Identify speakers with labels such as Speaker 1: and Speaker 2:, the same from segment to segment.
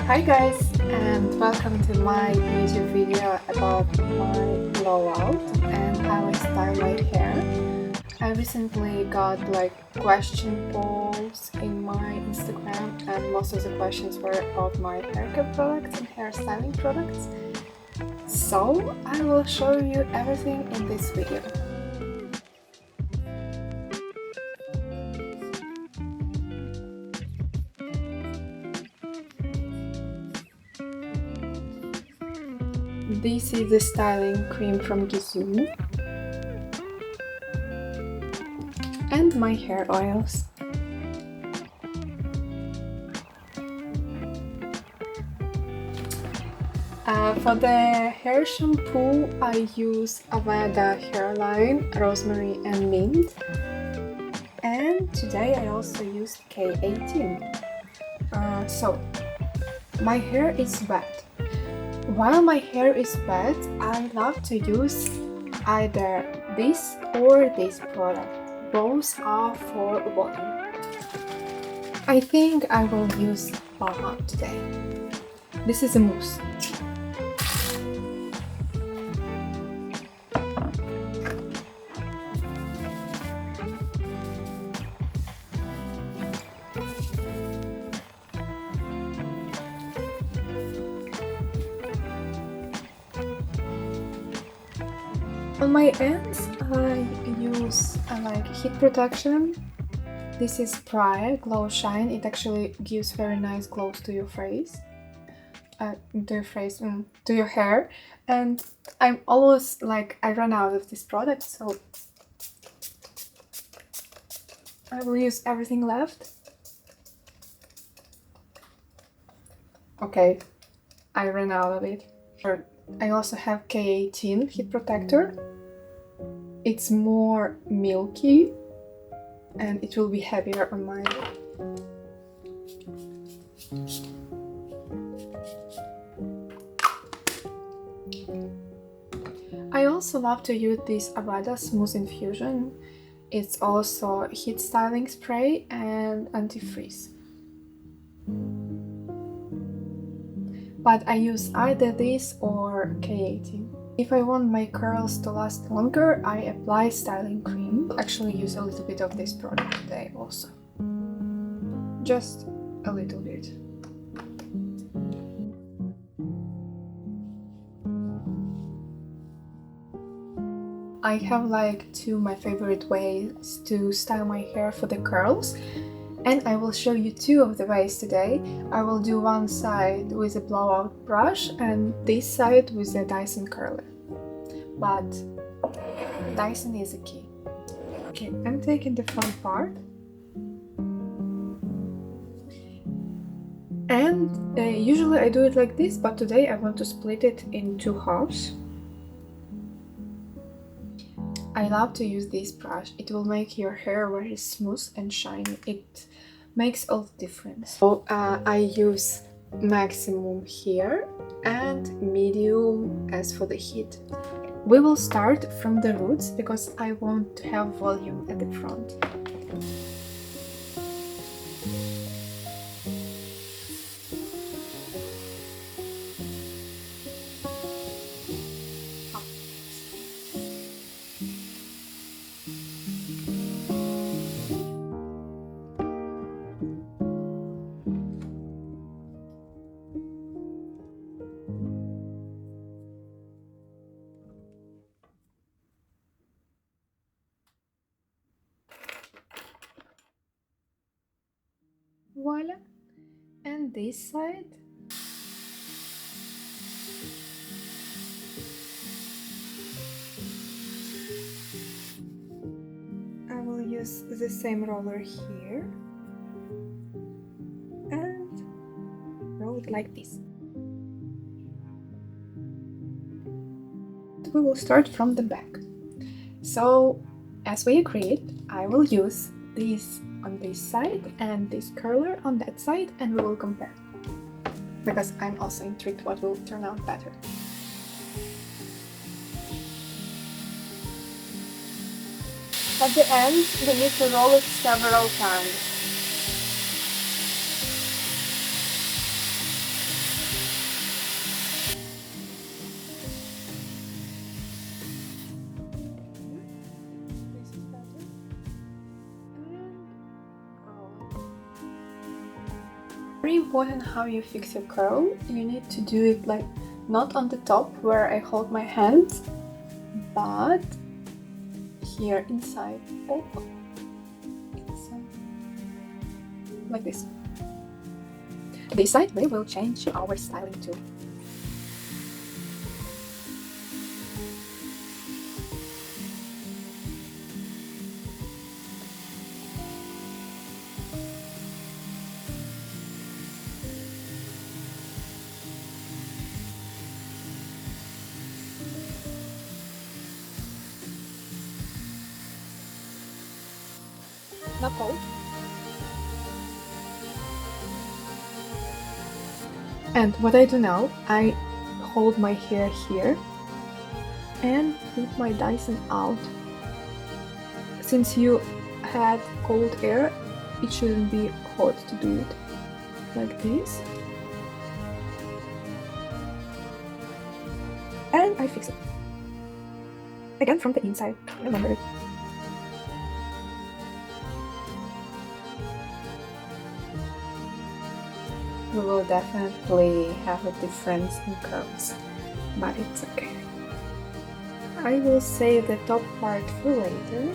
Speaker 1: Hi guys, and welcome to my YouTube video about my blowout and how I style my hair. I recently got question polls in my Instagram, and most of the questions were about my haircut products and hairstyling products. So I will show you everything in this video. This is the styling cream from Gizu and my hair oils. For the hair shampoo, I use Avada Hairline, Rosemary and Mint. And today I also used K18. So, my hair is wet. While my hair is wet, I love to use either this or this product. Both are for volume. I think I will use Blowout today. This is a mousse. On my ends, I use heat protection. This is Prior Glow Shine. It actually gives very nice glows to your face, to your hair. And I'm always I run out of this product, so I will use everything left. Okay, I ran out of it. I also have K18 heat protector. It's more milky and it will be heavier on mine. I also love to use this Avada Smooth Infusion. It's also heat styling spray and anti-freeze. But I use either this or K18. If I want my curls to last longer, I apply styling cream. Actually use a little bit of this product today also. Just a little bit. I have two my favorite ways to style my hair for the curls. And I will show you two of the ways today. I will do one side with a blowout brush and this side with a Dyson curler. But Dyson is a key. Okay, I'm taking the front part. And usually I do it like this, but today I want to split it in two halves. I love to use this brush. It will make your hair very smooth and shiny. It makes all the difference. So I use maximum here and medium as for the heat. We will start from the roots because I want to have volume at the front. Voila! And this side. I will use the same roller here and roll it like this. We will start from the back. So, as we agreed, I will use this on this side and this curler on that side, and we will compare. Because I'm also intrigued what will turn out better. At the end, we need to roll it several times. Very important how you fix your curl. You need to do it like not on the top where I hold my hands, but here inside. Oh, inside. Like this. This side we will change our styling too. Not cold. And what I do now, I hold my hair here and put my Dyson out. Since you had cold air, it shouldn't be hot to do it. Like this. And I fix it. Again from the inside, remember it. We will definitely have a difference in curves, but it's okay. I will save the top part for later,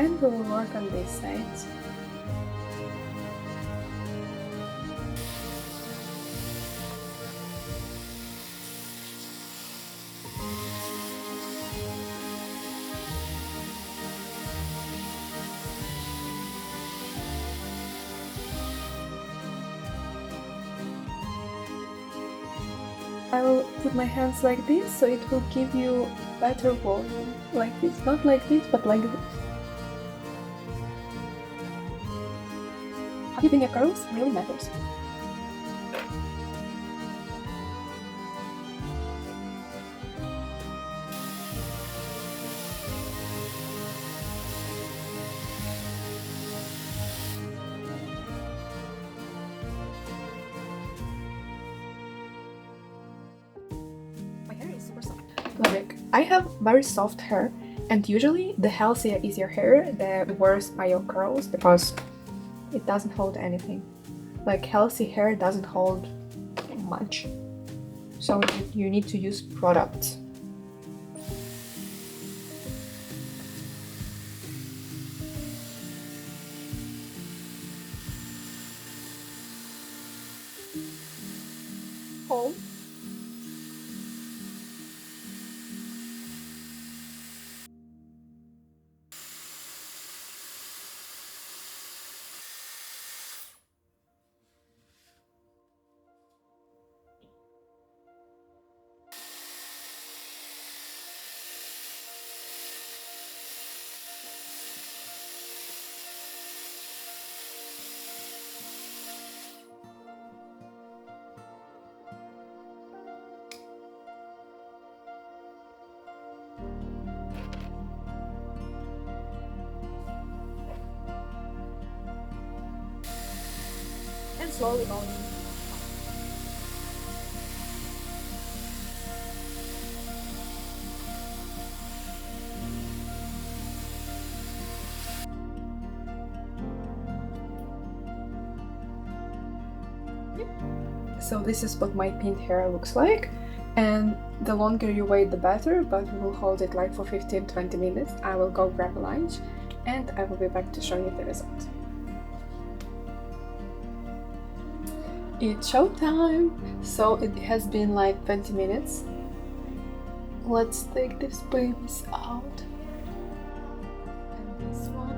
Speaker 1: and we will work on these sides. I will put my hands like this, so it will give you better volume, like this, not like this, but like this. How you pin your curls really matters. Like, I have very soft hair, and usually the healthier is your hair, the worse are your curls, because it doesn't hold anything. Like, healthy hair doesn't hold much, so you need to use products. Hold. And slowly going. So this is what my pinned hair looks like, and the longer you wait the better, but we will hold it like for 15-20 minutes. I will go grab a lunch and I will be back to show you the result. It's showtime! So it has been like 20 minutes. Let's take these babies out. And this one.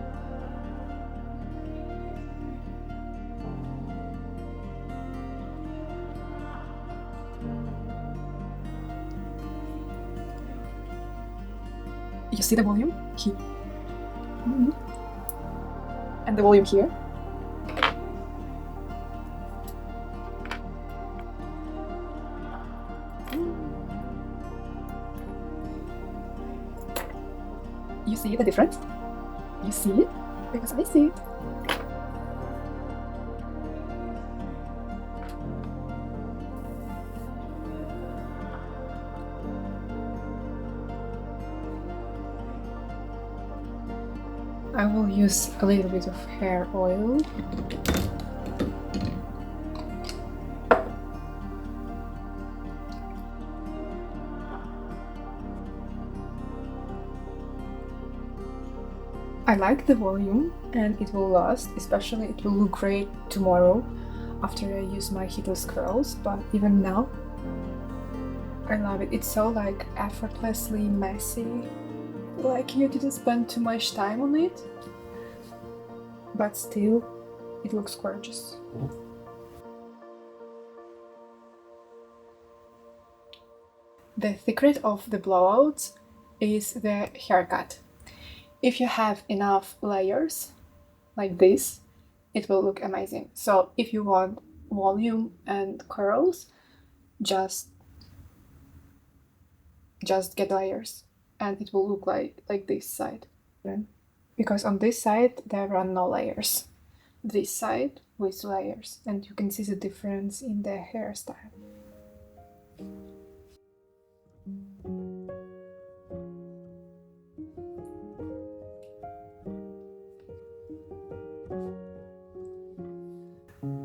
Speaker 1: You see the volume? Here. And the volume here. You see the difference? You see it? Because I see it. I will use a little bit of hair oil. I like the volume and it will last, especially it will look great tomorrow after I use my heatless curls, but even now I love it. It's so like effortlessly messy, like you didn't spend too much time on it, but still it looks gorgeous. The secret of the blowouts is the haircut. If you have enough layers like this, it will look amazing. So if you want volume and curls, just get layers and it will look like this side. Because on this side there are no layers. This side with layers, and you can see the difference in the hairstyle.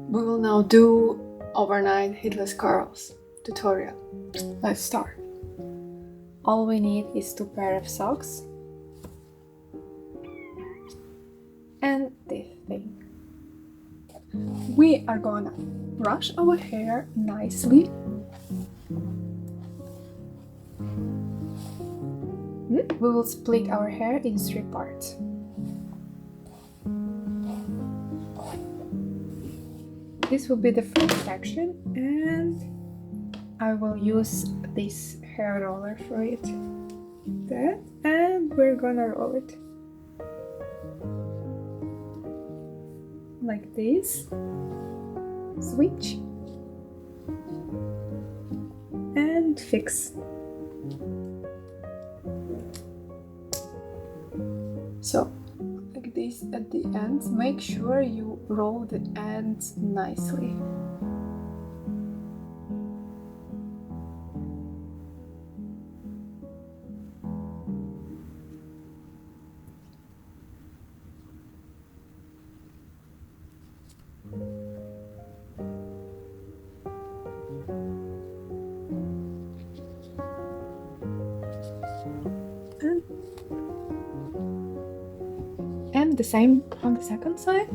Speaker 1: We will now do overnight heatless curls tutorial. Let's start. All we need is 2 pairs of socks and this thing. We are gonna brush our hair nicely. We will split our hair in 3 parts. This will be the first section, and I will use this hair roller for it. That, and we're gonna roll it like this. Switch and fix. So like this at the ends. Make sure you roll the ends nicely. And the same on the second side.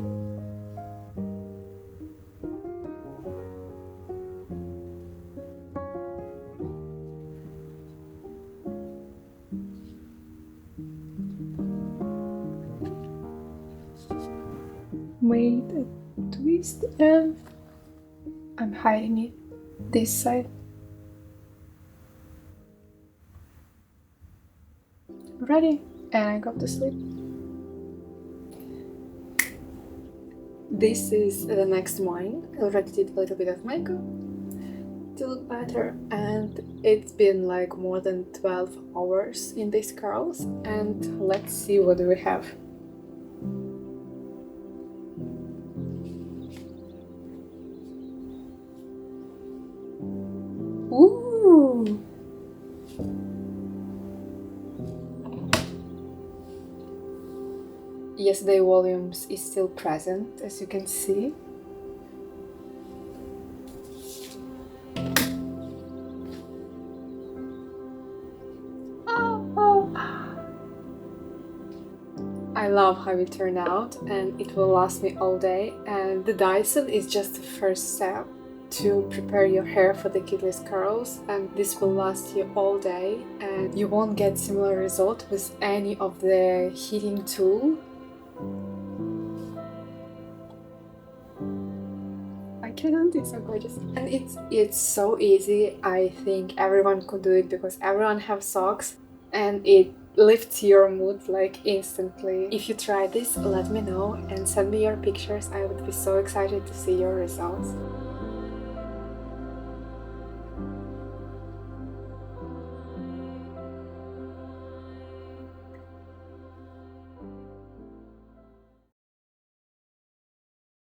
Speaker 1: Made a twist and I'm hiding it this side. Ready, and I go to sleep. This is the next morning. I already did a little bit of makeup to look better, and it's been like more than 12 hours in these curls, and let's see what we have. Ooh! Yesterday volumes is still present, as you can see. I love how it turned out, and it will last me all day, and the Dyson is just the first step to prepare your hair for the heatless curls, and this will last you all day, and you won't get similar result with any of the heating tool. I cannot, it's so gorgeous, and it's so easy. I think everyone could do it because everyone has socks, and it lifts your mood like instantly. If you try this, let me know and send me your pictures. I would be so excited to see your results.